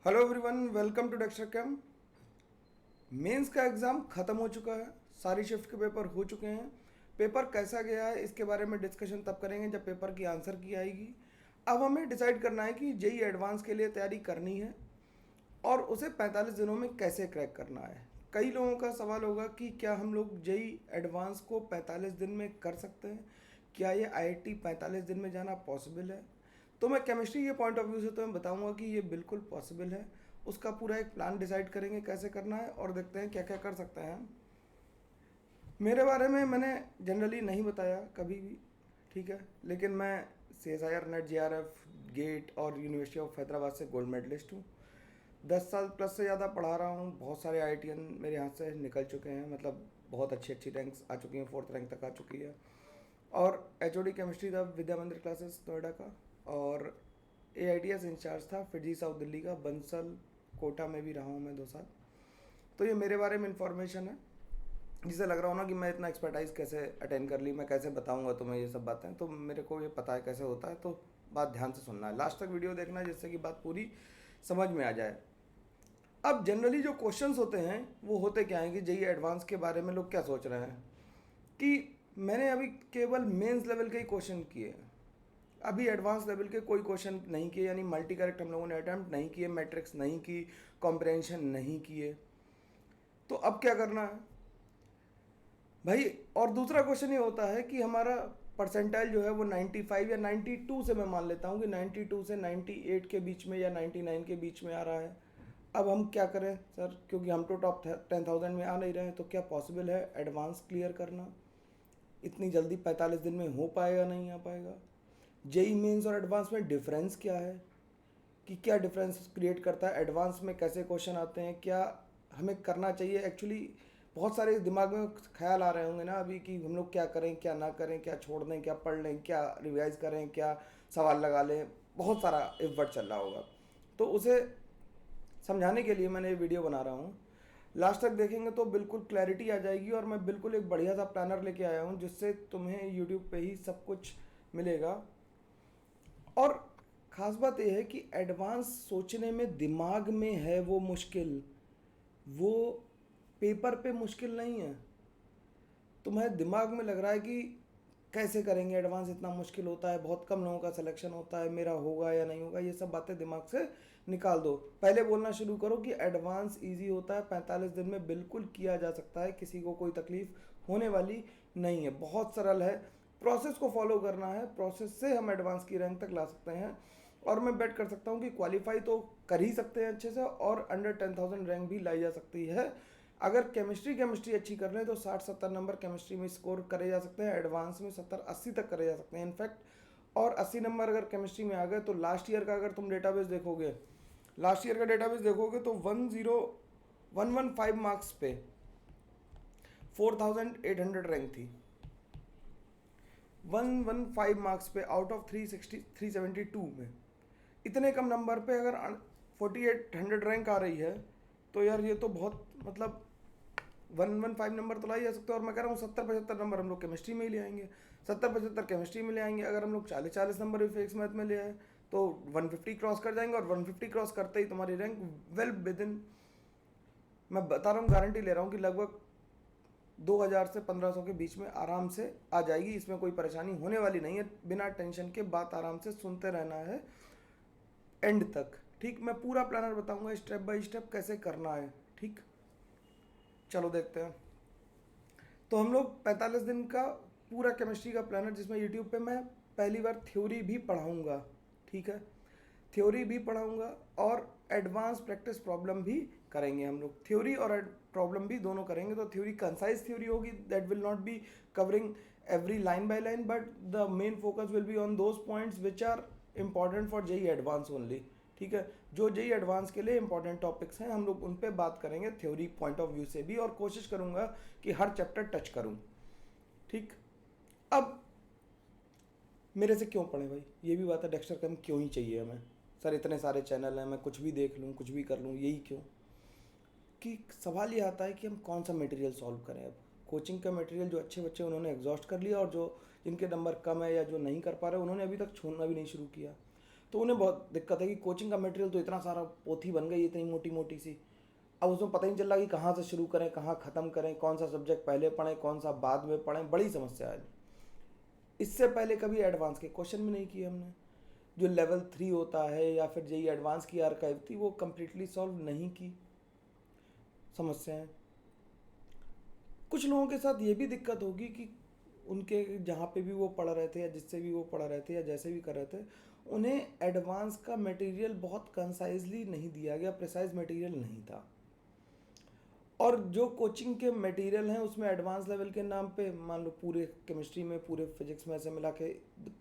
Hello everyone, welcome to Dexter Cam. Mains का exam ख़त्म हो चुका है। सारी शिफ्ट के पेपर हो चुके हैं। पेपर कैसा गया है इसके बारे में डिस्कशन तब करेंगे जब पेपर की आंसर की आएगी। अब हमें डिसाइड करना है कि जेई एडवांस के लिए तैयारी करनी है और उसे 45 दिनों में कैसे क्रैक करना है। कई लोगों का सवाल होगा कि क्या हम लोग जेई एडवांस को 45 दिन में कर सकते हैं, क्या ये आईआईटी 45 दिन में जाना पॉसिबल है। तो मैं केमिस्ट्री के पॉइंट ऑफ व्यू से तुम्हें बताऊंगा कि ये बिल्कुल पॉसिबल है। उसका पूरा एक प्लान डिसाइड करेंगे कैसे करना है और देखते हैं क्या क्या कर सकते हैं। मेरे बारे में मैंने जनरली नहीं बताया कभी भी, ठीक है, लेकिन मैं CSIR नेट JRF गेट और यूनिवर्सिटी ऑफ हैदराबाद से गोल्ड मेडलिस्ट हूँ। 10 साल प्लस से ज़्यादा पढ़ा रहा हूँ। बहुत सारे IITian मेरे हाथ से निकल चुके हैं, मतलब बहुत अच्छी अच्छी रैंक्स आ चुकी हैं, 4th रैंक तक आ चुकी है। और HOD केमिस्ट्री था विद्या मंदिर क्लासेस नोएडा का, और AITS इंचार्ज था फिजी साउथ दिल्ली का, बंसल कोटा में भी रहा हूँ मैं 2 साल। तो ये मेरे बारे में इंफॉर्मेशन है। जिसे लग रहा हो ना कि मैं इतना एक्सपर्टाइज कैसे अटेंड कर ली, मैं कैसे बताऊंगा तुम्हें ये सब बातें, तो मेरे को ये पता है कैसे होता है। तो बात ध्यान से सुनना है, लास्ट तक वीडियो देखना है जिससे कि बात पूरी समझ में आ जाए। अब जनरली जो क्वेश्चंस होते हैं वो होते क्या हैं कि जेई एडवांस के बारे में लोग क्या सोच रहे हैं कि मैंने अभी केवल मेंस लेवल के ही क्वेश्चन किए हैं, अभी एडवांस लेवल के कोई क्वेश्चन नहीं किए, यानी मल्टी करेक्ट हम लोगों ने अटैम्प्ट नहीं किए, मैट्रिक्स नहीं की, कॉम्प्रहेंशन नहीं किए। तो अब क्या करना है भाई। और दूसरा क्वेश्चन ये होता है कि हमारा परसेंटाइल जो है वो 95 या 92 से, मैं मान लेता हूँ कि 92 से 98 के बीच में या 99 के बीच में आ रहा है। अब हम क्या करें सर, क्योंकि हम तो टॉप 10,000 में आ नहीं रहे हैं, तो क्या पॉसिबल है एडवांस क्लियर करना इतनी जल्दी 45 दिन में? हो पाएगा नहीं आ पाएगा? जेई मेंस और एडवांस में डिफरेंस क्या है, कि क्या डिफरेंस क्रिएट करता है, एडवांस में कैसे क्वेश्चन आते हैं, क्या हमें करना चाहिए एक्चुअली। बहुत सारे दिमाग में ख्याल आ रहे होंगे ना अभी कि हम लोग क्या करें क्या ना करें, क्या छोड़ दें क्या पढ़ लें, क्या रिवाइज करें क्या सवाल लगा लें, बहुत सारा इफ वर्ड चल रहा होगा। तो उसे समझाने के लिए मैंने ये वीडियो बना रहा हूँ। लास्ट तक देखेंगे तो बिल्कुल क्लैरिटी आ जाएगी, और मैं बिल्कुल एक बढ़िया सा प्लानर लेके आया हूँ जिससे तुम्हें यूट्यूब पे ही सब कुछ मिलेगा। और ख़ास बात यह है कि एडवांस सोचने में दिमाग में है वो मुश्किल, वो पेपर पे मुश्किल नहीं है। तुम्हें दिमाग में लग रहा है कि कैसे करेंगे एडवांस, इतना मुश्किल होता है, बहुत कम लोगों का सिलेक्शन होता है, मेरा होगा या नहीं होगा, ये सब बातें दिमाग से निकाल दो। पहले बोलना शुरू करो कि एडवांस इजी होता है, 45 दिन में बिल्कुल किया जा सकता है, किसी को कोई तकलीफ होने वाली नहीं है, बहुत सरल है। प्रोसेस को फॉलो करना है, प्रोसेस से हम एडवांस की रैंक तक ला सकते हैं। और मैं बेट कर सकता हूँ कि क्वालिफाई तो कर ही सकते हैं अच्छे से, और अंडर 10,000 रैंक भी लाई जा सकती है। अगर केमिस्ट्री अच्छी कर लें तो 60-70 नंबर केमिस्ट्री में स्कोर करे जा सकते हैं, एडवांस में 70-80 तक करे जा सकते हैं इनफैक्ट। और 80 नंबर अगर केमिस्ट्री में आ गए तो लास्ट ईयर का अगर तुम डेटाबेस देखोगे, लास्ट ईयर का डेटाबेस देखोगे तो 10115 मार्क्स पे 4800 रैंक थी। 115 मार्क्स पे आउट ऑफ 372 में, इतने कम नंबर पे अगर 4800 रैंक आ रही है तो यार ये तो बहुत, मतलब 115 नंबर तो लाई जा सकते हैं। और मैं कह रहा हूँ 70-75 नंबर हम लोग केमिस्ट्री में ही ले आएंगे, 70-75 केमिस्ट्री में ले आएंगे। अगर हम लोग 40-40 नंबर भी फिजिक्स मैथ में ले आए तो 150 क्रॉस कर जाएंगे, और 150 क्रॉस करते ही तुम्हारी रैंक वेल विद इन, मैं बता रहा हूँ, गारंटी ले रहा हूँ कि लगभग 2000 से 1500 के बीच में आराम से आ जाएगी। इसमें कोई परेशानी होने वाली नहीं है, बिना टेंशन के बात आराम से सुनते रहना है एंड तक, ठीक। मैं पूरा प्लानर बताऊंगा स्टेप बाय स्टेप कैसे करना है, ठीक। चलो देखते हैं। तो हम लोग 45 दिन का पूरा केमिस्ट्री का प्लानर, जिसमें यूट्यूब पे मैं पहली बार थ्योरी भी पढ़ाऊँगा, ठीक है, थ्योरी भी पढ़ाऊँगा और एडवांस प्रैक्टिस प्रॉब्लम भी करेंगे। हम लोग थ्योरी और प्रॉब्लम भी दोनों करेंगे। तो थ्योरी कंसाइज थ्योरी होगी, that will not be covering every line by line, but the main focus will be on those points which are important for JEE advance only, ठीक है। जो जेई एडवांस के लिए इंपॉर्टेंट टॉपिक्स हैं हम लोग उन पे बात करेंगे थ्योरी पॉइंट ऑफ व्यू से भी, और कोशिश करूंगा कि हर चैप्टर टच करूं, ठीक। अब मेरे से क्यों पढ़े भाई, ये भी बात है, डेक्स्टर कैम क्यों ही चाहिए हमें। सर इतने सारे चैनल हैं, मैं कुछ भी देख लूँ कुछ भी कर लूँ, यही क्यों? कि सवाल ये आता है कि हम कौन सा मटेरियल सॉल्व करें। अब कोचिंग का मटेरियल जो अच्छे बच्चे उन्होंने एग्जॉस्ट कर लिया, और जो जिनके नंबर कम है या जो नहीं कर पा रहे उन्होंने अभी तक छोड़ना भी नहीं शुरू किया। तो उन्हें बहुत दिक्कत है कि कोचिंग का मटेरियल तो इतना सारा पोथी बन गई इतनी मोटी मोटी सी, अब उसमें पता ही नहीं चल रहा कि कहाँ से शुरू करें कहाँ ख़त्म करें, कौन सा सब्जेक्ट पहले पढ़ें कौन सा बाद में पढ़ें, बड़ी समस्या है। इससे पहले कभी एडवांस के क्वेश्चन भी नहीं किए हमने। जो लेवल 3 होता है या फिर जेई एडवांस की आर्काइव थी वो कम्प्लीटली सॉल्व नहीं की समस्याएं। कुछ लोगों के साथ ये भी दिक्कत होगी कि उनके जहाँ पे भी वो पढ़ रहे थे या जिससे भी वो पढ़ रहे थे या जैसे भी कर रहे थे, उन्हें एडवांस का मटेरियल बहुत कंसाइजली नहीं दिया गया, प्रिसाइज मटेरियल नहीं था। और जो कोचिंग के मटेरियल हैं उसमें एडवांस लेवल के नाम पे मान लो पूरे केमिस्ट्री में पूरे फिजिक्स में ऐसे मिला के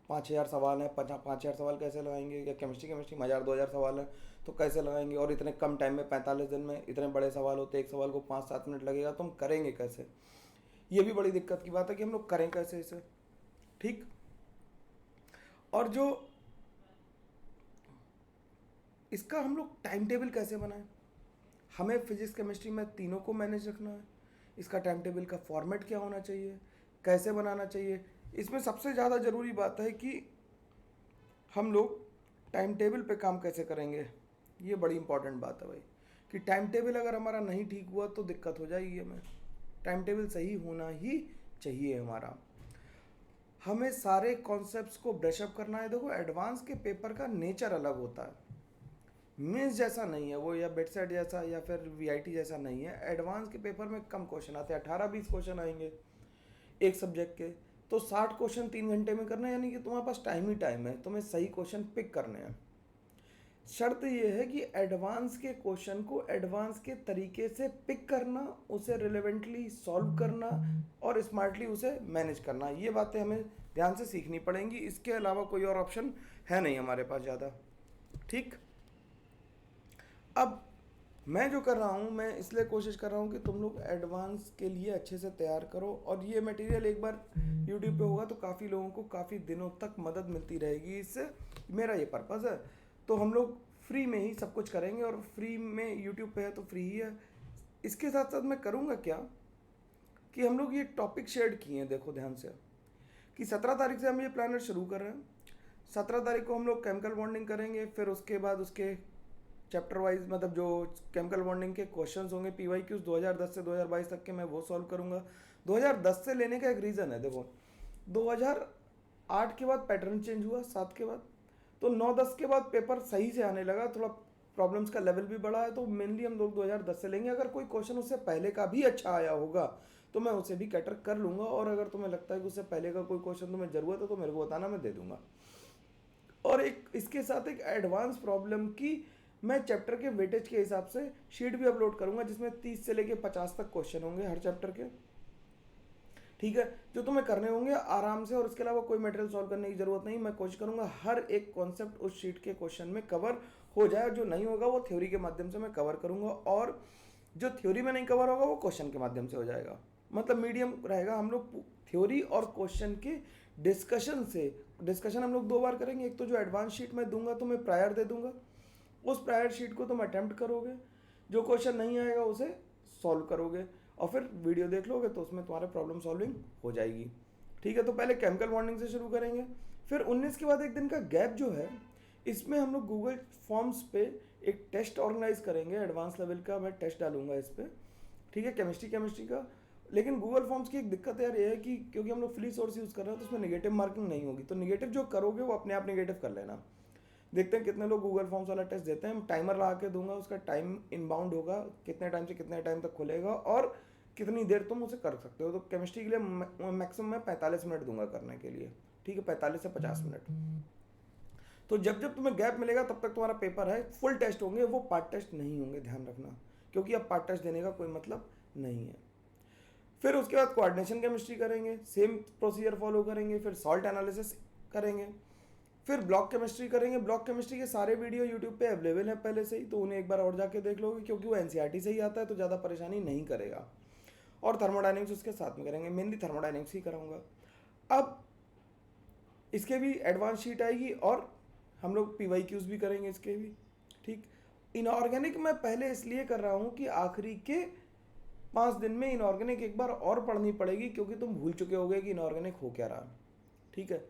5,000 सवाल हैं, 5,000 सवाल कैसे लगाएंगे, या केमिस्ट्री में 1,000-2,000 सवाल हैं तो कैसे लगाएंगे, और इतने कम टाइम में 45 दिन में इतने बड़े सवाल होते, एक सवाल को 5-7 मिनट लगेगा, तो हम करेंगे कैसे। ये भी बड़ी दिक्कत की बात है कि हम लोग करें कैसे इसे। ठीक। और जो इसका हम लोग टाइम टेबल कैसे बनाएं, हमें फिजिक्स केमिस्ट्री में तीनों को मैनेज रखना है, इसका टाइम टेबल का फॉर्मेट क्या होना चाहिए, कैसे बनाना चाहिए। इसमें सबसे ज़्यादा ज़रूरी बात है कि हम लोग टाइम टेबल पे काम कैसे करेंगे। ये बड़ी इंपॉर्टेंट बात है भाई, कि टाइम टेबल अगर हमारा नहीं ठीक हुआ तो दिक्कत हो जाएगी हमें। टाइम टेबल सही होना ही चाहिए हमारा। हमें सारे कॉन्सेप्ट्स को ब्रशअप करना है। देखो एडवांस के पेपर का नेचर अलग होता है, मेंस जैसा नहीं है वो, या बेड सेट जैसा या फिर वीआईटी जैसा नहीं है। एडवांस के पेपर में कम क्वेश्चन आते हैं, 18-20 क्वेश्चन आएंगे एक सब्जेक्ट के, तो 60 क्वेश्चन 3 घंटे में करना है, यानी कि तुम्हारे पास टाइम ही टाइम है, तुम्हें सही क्वेश्चन पिक करने हैं। शर्त यह है कि एडवांस के क्वेश्चन को एडवांस के तरीके से पिक करना, उसे रिलेवेंटली सॉल्व करना और स्मार्टली उसे मैनेज करना। ये बातें हमें ध्यान से सीखनी पड़ेंगी, इसके अलावा कोई और ऑप्शन है नहीं हमारे पास ज़्यादा। ठीक। अब मैं जो कर रहा हूँ, मैं इसलिए कोशिश कर रहा हूँ कि तुम लोग एडवांस के लिए अच्छे से तैयार करो, और ये मटेरियल एक बार यूट्यूब पे होगा तो काफ़ी लोगों को काफ़ी दिनों तक मदद मिलती रहेगी इससे। मेरा ये पर्पज़ है। तो हम लोग फ्री में ही सब कुछ करेंगे, और फ्री में यूट्यूब पे है तो फ्री ही है। इसके साथ साथ मैं करूँगा क्या कि हम लोग ये टॉपिक शेयर किए हैं, देखो ध्यान से, कि 17 तारीख से हम ये प्लानर शुरू कर रहे हैं। 17 तारीख को हम लोग केमिकल बॉन्डिंग करेंगे, फिर उसके बाद उसके चैप्टर वाइज मतलब जो केमिकल बॉन्डिंग के क्वेश्चंस होंगे PYQs 2010 से 2022 तक के, मैं वो सॉल्व करूंगा। 2010 से लेने का एक रीज़न है, देखो 2008 के बाद पैटर्न चेंज हुआ, 7 के बाद, तो 9-10 के बाद पेपर सही से आने लगा, थोड़ा प्रॉब्लम्स का लेवल भी बढ़ा है, तो मेनली हम लोग 2010 से लेंगे। अगर कोई क्वेश्चन उससे पहले का भी अच्छा आया होगा तो मैं उसे भी कैटर कर लूँगा, और अगर तुम्हें लगता है कि उससे पहले का कोई क्वेश्चन तुम्हें ज़रूरत है तो मेरे को बताना, मैं दे दूँगा। और एक इसके साथ एक एडवांस प्रॉब्लम की मैं चैप्टर के वेटेज के हिसाब से शीट भी अपलोड करूंगा, जिसमें 30 से लेके 50 तक क्वेश्चन होंगे हर चैप्टर के। ठीक है, जो तुम्हें करने होंगे आराम से, और इसके अलावा कोई मटेरियल सॉल्व करने की जरूरत नहीं। मैं कोशिश करूंगा हर एक कॉन्सेप्ट उस शीट के क्वेश्चन में कवर हो जाए, जो नहीं होगा वो थ्योरी के माध्यम से मैं कवर करूंगा, और जो थ्योरी में नहीं कवर होगा वो क्वेश्चन के माध्यम से हो जाएगा। मतलब मीडियम रहेगा। हम लोग थ्योरी और क्वेश्चन के डिस्कशन हम लोग 2 बार करेंगे। एक तो जो एडवांस शीट में दूंगा तो मैं प्रायर दे दूंगा, उस प्रायर शीट को तुम अटेम्प्ट करोगे, जो क्वेश्चन नहीं आएगा उसे सॉल्व करोगे, और फिर वीडियो देख लोगे तो उसमें तुम्हारे प्रॉब्लम सॉल्विंग हो जाएगी। ठीक है, तो पहले केमिकल बॉन्डिंग से शुरू करेंगे, फिर 19 के बाद एक दिन का गैप जो है, इसमें हम लोग गूगल फॉर्म्स पे एक टेस्ट ऑर्गेनाइज करेंगे, एडवांस लेवल का मैं टेस्ट डालूंगा इस पर। ठीक है, केमिस्ट्री का। लेकिन गूगल फॉर्म्स की एक दिक्कत यार ये है कि क्योंकि हम लोग फ्री सोर्स यूज़ कर रहे हैं तो उसमें नेगेटिव मार्किंग नहीं होगी, तो नेगेटिव जो करोगे वो अपने आप नेगेटिव कर लेना। देखते हैं कितने लोग गूगल फॉर्म्स वाला टेस्ट देते हैं। मैं टाइमर लगा के दूंगा, उसका टाइम इनबाउंड होगा, कितने टाइम से कितने टाइम तक खुलेगा और कितनी देर तुम उसे कर सकते हो। तो केमिस्ट्री के लिए मैक्सिमम मैं 45 मिनट दूंगा करने के लिए। ठीक है, 45 से 50 मिनट। तो जब जब तुम्हें गैप मिलेगा तब तक तुम्हारा पेपर है, फुल टेस्ट होंगे, वो पार्ट टेस्ट नहीं होंगे, ध्यान रखना, क्योंकि अब पार्ट टेस्ट देने का कोई मतलब नहीं है। फिर उसके बाद कोऑर्डिनेशन केमिस्ट्री करेंगे, सेम प्रोसीजर फॉलो करेंगे, फिर सॉल्ट एनालिसिस करेंगे, फिर ब्लॉक केमिस्ट्री करेंगे। ब्लॉक केमिस्ट्री के सारे वीडियो यूट्यूब पे अवेलेबल हैं पहले से ही, तो उन्हें एक बार और जाके देख लोगे, क्योंकि वो एनसीईआरटी से ही आता है तो ज़्यादा परेशानी नहीं करेगा। और थर्मोडाइनमिक्स उसके साथ में करेंगे, मेनली थर्मोडाइनमिक्स ही कराऊंगा। अब इसके भी एडवांस शीट आएगी, और हम लोग PYQs भी करेंगे इसके भी। ठीक, इनऑर्गेनिक मैं पहले इसलिए कर रहा हूँ कि आखिरी के 5 दिन में इनऑर्गेनिक एक बार और पढ़नी पड़ेगी, क्योंकि तुम भूल चुके होगे कि इनऑर्गेनिक हो क्या रहा। ठीक है,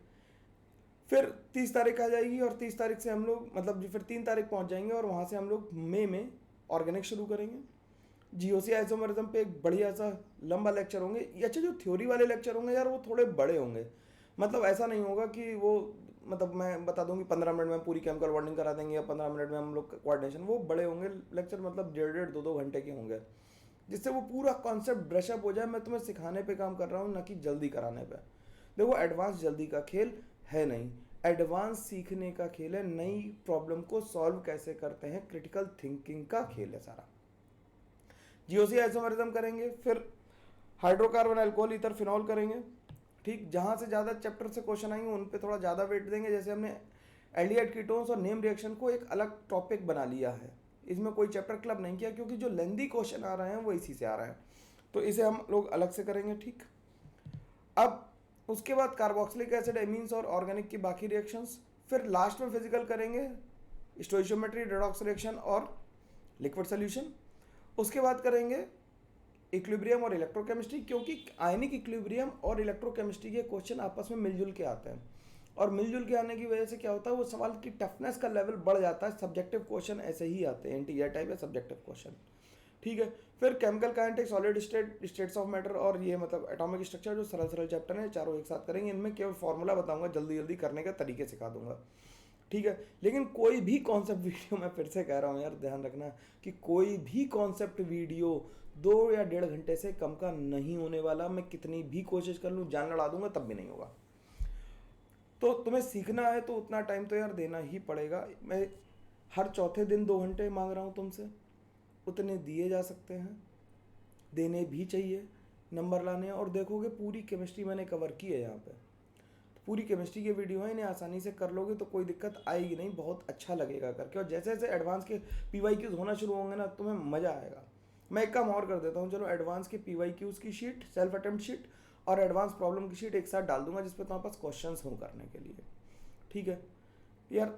फिर 30 तारीख आ जाएगी और 30 तारीख से हम लोग मतलब फिर 3 तारीख पहुंच जाएंगे और वहाँ से हम लोग मई में ऑर्गेनिक शुरू करेंगे। जीओसी आइसोमरिज्म पे एक बढ़िया सा लंबा लेक्चर होंगे। अच्छा, जो थ्योरी वाले लेक्चर होंगे यार वो थोड़े बड़े होंगे, मतलब ऐसा नहीं होगा कि वो मतलब मैं बता दूंगी 15 मिनट में पूरी केमिकल बॉन्डिंग करा देंगे या 15 मिनट में हम लोग कोऑर्डिनेशन। वो बड़े होंगे लेक्चर, मतलब 1.5-2 घंटे के होंगे, जिससे वो पूरा कॉन्सेप्ट ब्रशअप हो जाए। मैं तुम्हें सिखाने पे काम कर रहा हूँ, ना कि जल्दी कराने पे। देखो, एडवांस जल्दी का खेल है नहीं, एडवांस सीखने का खेल है। नई प्रॉब्लम को सॉल्व कैसे करते हैं, क्रिटिकल थिंकिंग का खेल है सारा। जीओसी आइसोमरिज्म करेंगे, फिर हाइड्रोकार्बन अल्कोहल ईथर फिनॉल करेंगे। ठीक, जहाँ से ज़्यादा चैप्टर से क्वेश्चन आएंगे उन पे थोड़ा ज़्यादा वेट देंगे। जैसे हमने एल्डिहाइड कीटोन्स और नेम रिएक्शन को एक अलग टॉपिक बना लिया है, इसमें कोई चैप्टर क्लब नहीं किया, क्योंकि जो लेंदी क्वेश्चन आ रहे हैं वो इसी से आ रहे हैं, तो इसे हम लोग अलग से करेंगे। ठीक, अब उसके बाद कार्बोक्सिलिक एसिड, एमीन्स और ऑर्गेनिक की बाकी रिएक्शंस, फिर लास्ट में फिजिकल करेंगे स्टोइशियोमेट्री, रेडॉक्स रिएक्शन और लिक्विड सोल्यूशन। उसके बाद करेंगे इक्विलिब्रियम और इलेक्ट्रोकेमिस्ट्री, क्योंकि आयनिक इक्विलिब्रियम और इलेक्ट्रोकेमिस्ट्री के क्वेश्चन आपस में मिलजुल के आते हैं, और मिलजुल के आने की वजह से क्या होता है, वो सवाल की टफनेस का लेवल बढ़ जाता है। सब्जेक्टिव क्वेश्चन ऐसे ही आते हैं, एनटीआर टाइप या सब्जेक्टिव क्वेश्चन। ठीक है, फिर chemical kinetics, solid state, states of matter और ये मतलब एटॉमिक स्ट्रक्चर, जो सरल सरल चैप्टर हैं, चारों एक साथ करेंगे। इनमें केवल फॉर्मूला बताऊंगा, जल्दी जल्दी करने का तरीके सिखा दूंगा। ठीक है, लेकिन कोई भी कॉन्सेप्ट वीडियो, मैं फिर से कह रहा हूँ यार, ध्यान रखना कि कोई भी कॉन्सेप्ट वीडियो 2 या 1.5 घंटे से कम का नहीं होने वाला। मैं कितनी भी कोशिश कर लूँ, जान लड़ा दूंगा, तब भी नहीं होगा। तो तुम्हें सीखना है तो उतना टाइम तो यार देना ही पड़ेगा। मैं हर चौथे दिन 2 घंटे मांग रहा हूँ तुमसे, उतने दिए जा सकते हैं, देने भी चाहिए। नंबर लाने हैं, और देखोगे पूरी केमिस्ट्री मैंने कवर की है यहाँ पे, पूरी केमिस्ट्री के वीडियो हैं, इन्हें आसानी से कर लोगे तो कोई दिक्कत आएगी नहीं, बहुत अच्छा लगेगा करके। और जैसे जैसे एडवांस के पीवाईक्यूज होना शुरू होंगे ना, तुम्हें मज़ा आएगा। मैं एक काम और कर देता हूँ, चलो एडवांस के पीवाईक्यूज की शीट, सेल्फ अटेम्प्ट शीट और एडवांस प्रॉब्लम की शीट एक साथ डाल दूंगा, जिसपे तुम्हारे पास क्वेश्चन हों करने के लिए। ठीक है यार,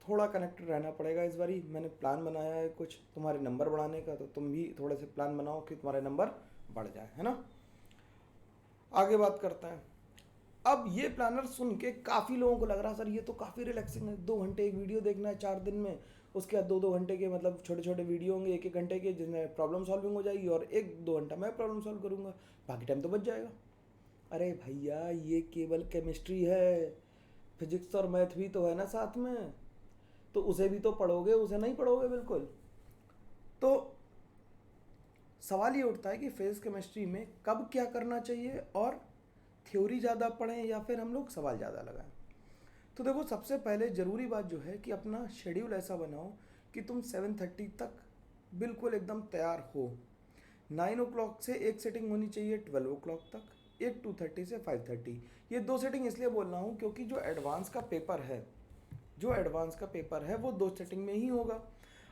थोड़ा कनेक्टेड रहना पड़ेगा इस बारी। मैंने प्लान बनाया है कुछ तुम्हारे नंबर बढ़ाने का, तो तुम भी थोड़े से प्लान बनाओ कि तुम्हारे नंबर बढ़ जाए, है ना। आगे बात करते हैं। अब ये प्लानर सुन के काफ़ी लोगों को लग रहा सर ये तो काफ़ी रिलैक्सिंग है, 2 घंटे एक वीडियो देखना है 4 दिन में, उसके बाद 2-2 घंटे के मतलब छोटे छोटे वीडियो होंगे 1-1 घंटे के, जिसमें प्रॉब्लम सॉल्विंग हो जाएगी और 1-2 घंटा मैं प्रॉब्लम सॉल्व करूँगा, बाकी टाइम तो बच जाएगा। अरे भैया, ये केवल केमिस्ट्री है, फिजिक्स और मैथ भी तो है ना साथ में, तो उसे भी तो पढ़ोगे, उसे नहीं पढ़ोगे बिल्कुल। तो सवाल ये उठता है कि फिजिक्स केमिस्ट्री में कब क्या करना चाहिए, और थ्योरी ज़्यादा पढ़ें या फिर हम लोग सवाल ज़्यादा लगाएं। तो देखो, सबसे पहले ज़रूरी बात जो है कि अपना शेड्यूल ऐसा बनाओ कि तुम 7:30 तक बिल्कुल एकदम तैयार हो। 9 o'clock से एक सेटिंग होनी चाहिए 12 o'clock तक, एक 2:30 से 5:30। ये 2 सेटिंग इसलिए बोल रहा हूँ क्योंकि जो एडवांस का पेपर है, वो 2 सेटिंग में ही होगा।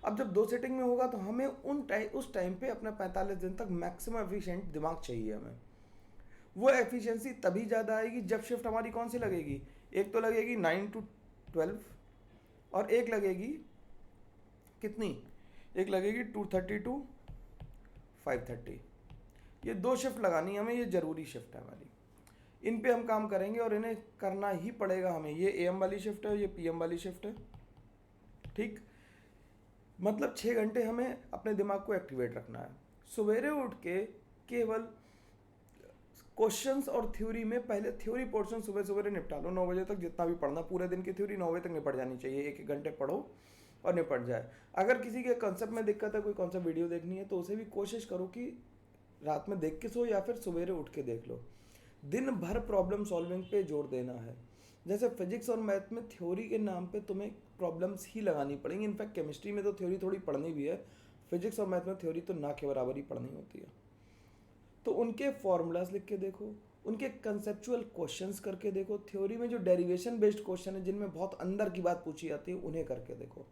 अब जब 2 सेटिंग में होगा तो हमें उस टाइम पे अपना 45 दिन तक मैक्सिमम एफिशिएंट दिमाग चाहिए हमें। वो एफिशिएंसी तभी ज़्यादा आएगी जब शिफ्ट हमारी कौन सी लगेगी, एक तो लगेगी 9 to 12 और एक लगेगी कितनी, एक लगेगी 2:30 to 5:30। ये 2 शिफ्ट लगानी है हमें, ये ज़रूरी शिफ्ट है हमारी। इन पे हम काम करेंगे और इन्हें करना ही पड़ेगा हमें। ये एएम वाली शिफ्ट है, ये पीएम वाली शिफ्ट है। ठीक, मतलब 6 घंटे हमें अपने दिमाग को एक्टिवेट रखना है। सवेरे उठ के केवल क्वेश्चंस और थ्योरी में पहले थ्योरी पोर्शन सुबह सवेरे निपटा लो। 9 बजे तक जितना भी पढ़ना, पूरे दिन की थ्योरी 9 बजे तक निपट जानी चाहिए। 1-1 घंटे पढ़ो और निपट जाए। अगर किसी के कंसेप्ट में दिक्कत है, कोई कॉन्सेप्ट वीडियो देखनी है, तो उसे भी कोशिश करो कि रात में देख के सो या फिर सवेरे उठ के देख लो। दिन भर प्रॉब्लम सॉल्विंग पे जोर देना है। जैसे फिजिक्स और मैथ में थ्योरी के नाम पे तुम्हें प्रॉब्लम्स ही लगानी पड़ेंगी। इनफैक्ट केमिस्ट्री में तो थ्योरी थोड़ी पढ़नी भी है, फिजिक्स और मैथ में थ्योरी तो ना के बराबर ही पढ़नी होती है। तो उनके फॉर्मूलाज लिख के देखो, उनके कंसेप्चुअल क्वेश्चंस करके देखो। थ्योरी में जो डेरिवेशन बेस्ड क्वेश्चन है, जिनमें बहुत अंदर की बात पूछी जाती है, उन्हें करके देखो।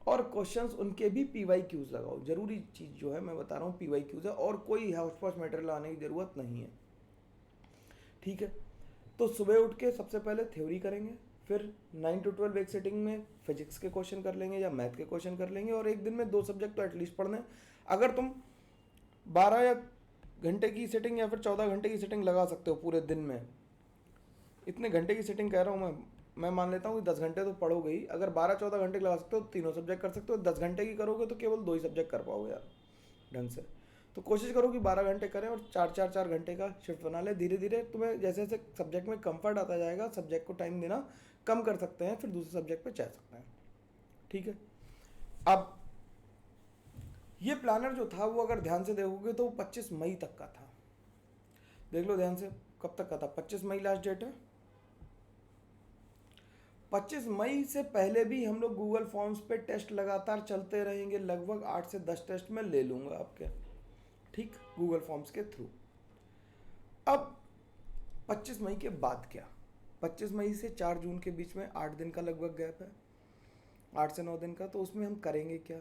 और क्वेश्चंस उनके भी पीवाईक्यूज लगाओ। जरूरी चीज़ जो है मैं बता रहा हूँ पीवाईक्यूज है, और कोई हाउस मटेरियल लाने की ज़रूरत नहीं है। ठीक है, तो सुबह उठ के सबसे पहले थ्योरी करेंगे, फिर 9 to 12 एक सेटिंग में फिजिक्स के क्वेश्चन कर लेंगे या मैथ के क्वेश्चन कर लेंगे, और एक दिन में 2 सब्जेक्ट तो एटलीस्ट पढ़ने। अगर तुम 12 या घंटे की सेटिंग या फिर 14 घंटे की सेटिंग लगा सकते हो पूरे दिन में, इतने घंटे की सेटिंग कह रहा हूँ मैं, मैं मान लेता हूँ कि 10 घंटे तो पढ़ोगे ही। अगर 12-14 घंटे लगा सकते हो तो तीनों सब्जेक्ट कर सकते हो। 10 घंटे की करोगे तो केवल 2 ही सब्जेक्ट कर पाओगे यार ढंग से। तो कोशिश करो कि 12 घंटे करें और 4-4 घंटे का शिफ्ट बना ले। धीरे धीरे तुम्हें जैसे जैसे सब्जेक्ट में कंफर्ट आता जाएगा, सब्जेक्ट को टाइम देना कम कर सकते हैं, फिर दूसरे सब्जेक्ट पे जा सकते हैं। ठीक है। अब ये प्लानर जो था वो अगर ध्यान से देखोगे तो 25 मई तक का था। देख लो ध्यान से, कब तक का था? 25 मई लास्ट डेट है। 25 मई से पहले भी हम लोग गूगल फॉर्म्स पे टेस्ट लगातार चलते रहेंगे। लगभग 8 से 10 टेस्ट मैं ले लूँगा आपके, ठीक, गूगल फॉर्म्स के थ्रू। अब 25 मई के बाद क्या? 25 मई से 4 जून के बीच में 8 दिन का लगभग गैप है, 8 से 9 दिन का। तो उसमें हम करेंगे क्या,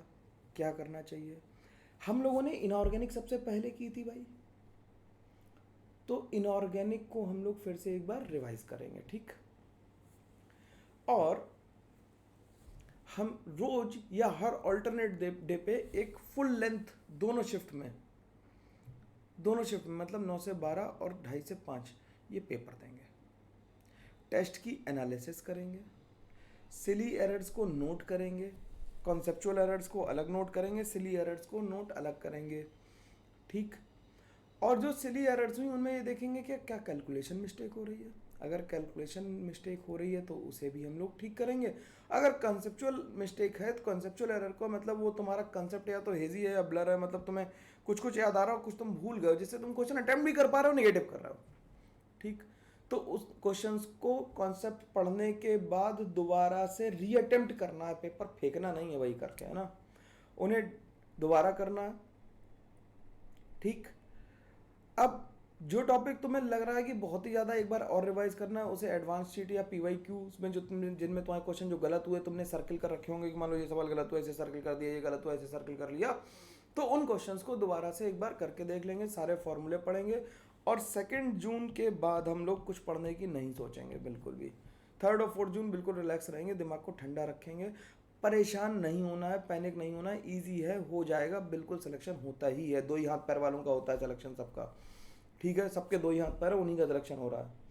क्या करना चाहिए? हम लोगों ने इनऑर्गेनिक सबसे पहले की थी भाई, तो इनऑर्गेनिक को हम लोग फिर से एक बार रिवाइज करेंगे, ठीक। और हम रोज या हर ऑल्टरनेट डे पे एक फुल लेंथ दोनों शिफ्ट में मतलब 9 से 12 और 2:30 से 5 ये पेपर देंगे। टेस्ट की एनालिसिस करेंगे, सिली एरर्स को नोट करेंगे, कॉन्सेप्चुअल एरर्स को अलग नोट करेंगे, सिली एरर्स को नोट अलग करेंगे, ठीक। और जो सिली एरर्स हुई उनमें ये देखेंगे कि क्या कैलकुलेशन मिस्टेक हो रही है। अगर कैलकुलेशन मिस्टेक हो रही है तो उसे भी हम लोग ठीक करेंगे। अगर कंसेप्चुअल मिस्टेक है तो कंसेप्चुअल एरर को मतलब वो तुम्हारा कंसेप्ट या तो हेजी है या ब्लर है, मतलब तुम्हें कुछ कुछ याद आ रहा हो, कुछ तुम भूल गए हो, जिससे तुम क्वेश्चन अटेम्प्ट भी कर पा रहे हो, नेगेटिव कर रहे हो, ठीक। तो उस क्वेश्चंस को कॉन्सेप्ट पढ़ने के बाद दोबारा से रीअटेम्प्ट करना है, पेपर फेंकना नहीं है वही करके, है ना, उन्हें दोबारा करना है, ठीक। अब जो टॉपिक तुम्हें लग रहा है कि बहुत ही ज़्यादा एक बार और रिवाइज करना है, उसे एडवांस शीट या PYQs में जो तुमने जिनमें तुम्हारे क्वेश्चन जो गलत हुए तुमने सर्किल कर रखे होंगे कि मान लो ये सवाल गलत हुआ ऐसे सर्किल कर दिया, ये गलत हुआ ऐसे सर्किल कर लिया, तो उन क्वेश्चंस को दोबारा से एक बार करके देख लेंगे, सारे फॉर्मूले पढ़ेंगे। और 2 जून के बाद हम लोग कुछ पढ़ने की नहीं सोचेंगे बिल्कुल भी। 3 और 4 जून बिल्कुल रिलैक्स रहेंगे, दिमाग को ठंडा रखेंगे, परेशान नहीं होना है, पैनिक नहीं होना है, ईजी है, हो जाएगा बिल्कुल। सिलेक्शन होता ही है, 2 ही हाथ पैर वालों का होता है सिलेक्शन सबका, ठीक है, सबके 2 ही हाथ पैर है, उन्हीं का सिलेक्शन हो रहा है,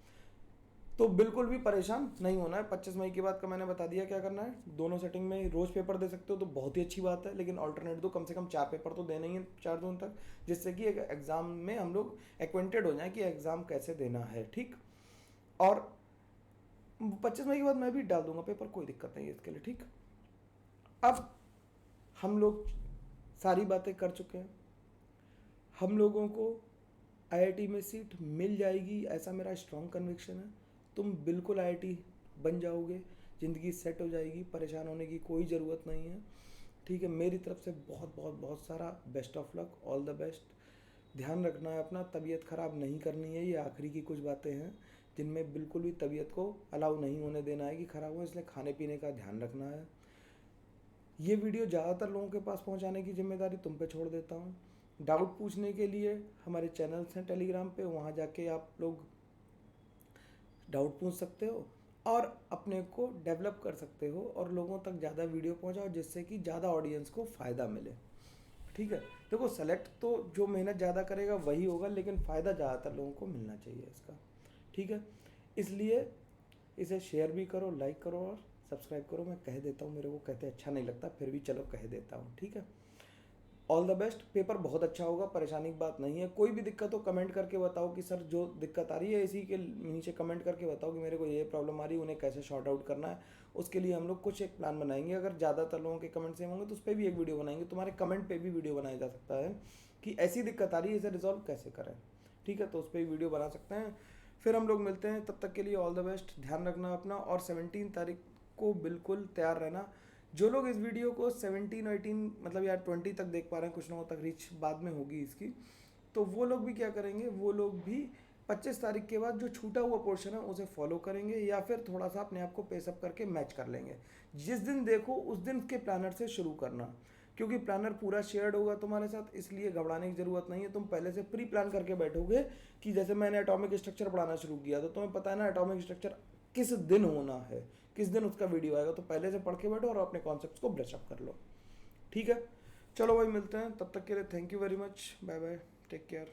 तो बिल्कुल भी परेशान नहीं होना है। 25 मई के बाद का मैंने बता दिया क्या करना है। दोनों सेटिंग में रोज पेपर दे सकते हो तो बहुत ही अच्छी बात है, लेकिन ऑल्टरनेट दो, कम से कम 4 पेपर तो देने ही है 4 जून तक, जिससे कि एक एग्जाम में हम लोग एक्वेंटेड हो जाए कि एग्जाम कैसे देना है, ठीक। और 25 मई के बाद मैं भी डाल दूंगा पेपर, कोई दिक्कत नहीं है इसके लिए, ठीक। अब हम लोग सारी बातें कर चुके हैं, हम लोगों को IIT में सीट मिल जाएगी ऐसा मेरा स्ट्रॉन्ग कन्विक्शन है। तुम बिल्कुल IIT बन जाओगे, ज़िंदगी सेट हो जाएगी, परेशान होने की कोई ज़रूरत नहीं है, ठीक है। मेरी तरफ से बहुत बहुत बहुत सारा best of luck, all the best. ध्यान रखना है अपना, तबीयत ख़राब नहीं करनी है, ये आखिरी की कुछ बातें हैं जिनमें बिल्कुल भी तबीयत को अलाउ नहीं होने देना है कि ख़राब हो, इसलिए खाने पीने का ध्यान रखना है। ये वीडियो ज़्यादातर लोगों के पास पहुंचाने की जिम्मेदारी तुम पे छोड़ देता हूँ। डाउट पूछने के लिए हमारे चैनल्स हैं टेलीग्राम पे, वहाँ जाके आप लोग डाउट पूछ सकते हो और अपने को डेवलप कर सकते हो और लोगों तक ज़्यादा वीडियो पहुँचाओ, जिससे कि ज़्यादा ऑडियंस को फ़ायदा मिले, ठीक है। देखो सेलेक्ट तो जो मेहनत ज़्यादा करेगा वही होगा, लेकिन फ़ायदा ज़्यादातर लोगों को मिलना चाहिए इसका, ठीक है। इसलिए इसे शेयर भी करो, लाइक करो और सब्सक्राइब करो। मैं कह देता हूँ, मेरे को कहते अच्छा नहीं लगता, फिर भी चलो कह देता हूँ, ठीक है। ऑल द बेस्ट, पेपर बहुत अच्छा होगा, परेशानी की बात नहीं है। कोई भी दिक्कत हो कमेंट करके बताओ कि सर जो दिक्कत आ रही है इसी के नीचे कमेंट करके बताओ कि मेरे को ये प्रॉब्लम आ रही है, उन्हें कैसे शॉर्ट आउट करना है। उसके लिए हम लोग कुछ एक प्लान बनाएंगे। अगर ज़्यादातर लोगों के कमेंट सेम होंगे तो उस पर भी एक वीडियो बनाएंगे, तुम्हारे कमेंट पर भी वीडियो बनाया जा सकता है कि ऐसी दिक्कत आ रही है, इसे रिजॉल्व कैसे करें, ठीक है। तो उस पर भी वीडियो बना सकते हैं। फिर हम लोग मिलते हैं, तब तक के लिए ऑल द बेस्ट, ध्यान रखना अपना। और 17 तारीख को बिल्कुल तैयार रहना। जो लोग इस वीडियो को 17 18 मतलब यार 20 तक देख पा रहे हैं, कुछ लोगों तक रीच बाद में होगी इसकी, तो वो लोग भी क्या करेंगे, वो लोग भी 25 तारीख के बाद जो छूटा हुआ पोर्शन है उसे फॉलो करेंगे या फिर थोड़ा सा अपने आप को पेसअप करके मैच कर लेंगे। जिस दिन देखो उस दिन के प्लानर से शुरू करना, क्योंकि प्लानर पूरा शेयर्ड होगा तुम्हारे साथ, इसलिए घबराने की ज़रूरत नहीं है। तुम पहले से प्री प्लान करके बैठोगे कि जैसे मैंने एटॉमिक स्ट्रक्चर पढ़ाना शुरू किया तो तुम्हें पता है ना एटॉमिक स्ट्रक्चर किस दिन होना है, किस दिन उसका वीडियो आएगा, तो पहले से पढ़ के बैठो और अपने कॉन्सेप्ट्स को ब्रश अप कर लो, ठीक है। चलो भाई मिलते हैं, तब तक के लिए thank you very much, bye bye, take care.